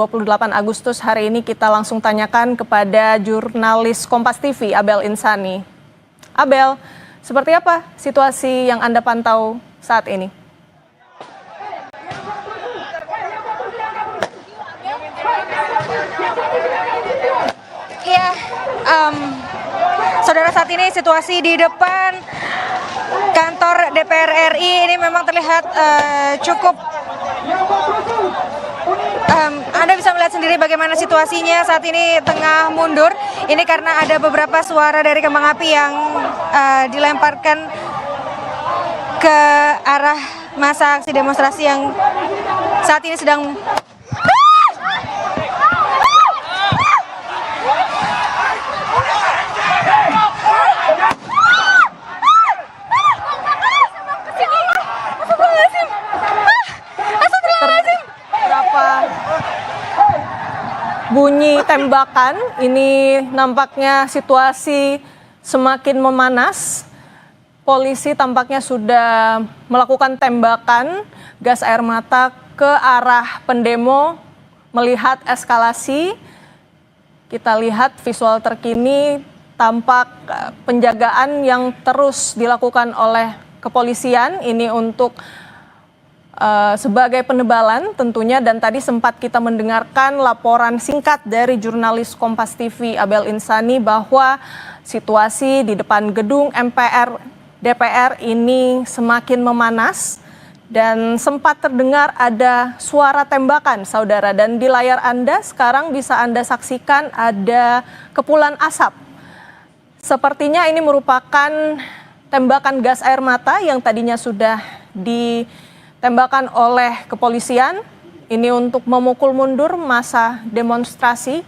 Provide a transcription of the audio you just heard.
28 Agustus hari ini kita langsung tanyakan kepada jurnalis Kompas TV Abel Insani. Abel, seperti apa situasi yang Anda pantau saat ini? Iya, saudara, saat ini situasi di depan kantor DPR RI ini memang terlihat cukup. Anda bisa melihat sendiri bagaimana situasinya saat ini tengah mundur. Ini karena ada beberapa suara dari kembang api yang dilemparkan ke arah massa aksi demonstrasi yang saat ini sedang bunyi tembakan. Ini nampaknya situasi semakin memanas. Polisi tampaknya sudah melakukan tembakan gas air mata ke arah pendemo. Melihat eskalasi, kita lihat visual terkini tampak penjagaan yang terus dilakukan oleh kepolisian. Ini untuk sebagai penebalan tentunya, dan tadi sempat kita mendengarkan laporan singkat dari jurnalis Kompas TV Abel Insani bahwa situasi di depan gedung DPR ini semakin memanas dan sempat terdengar ada suara tembakan, saudara. Dan di layar Anda sekarang bisa Anda saksikan ada kepulan asap. Sepertinya ini merupakan tembakan gas air mata yang tadinya sudah ditembakkan oleh kepolisian. Ini untuk memukul mundur massa demonstrasi.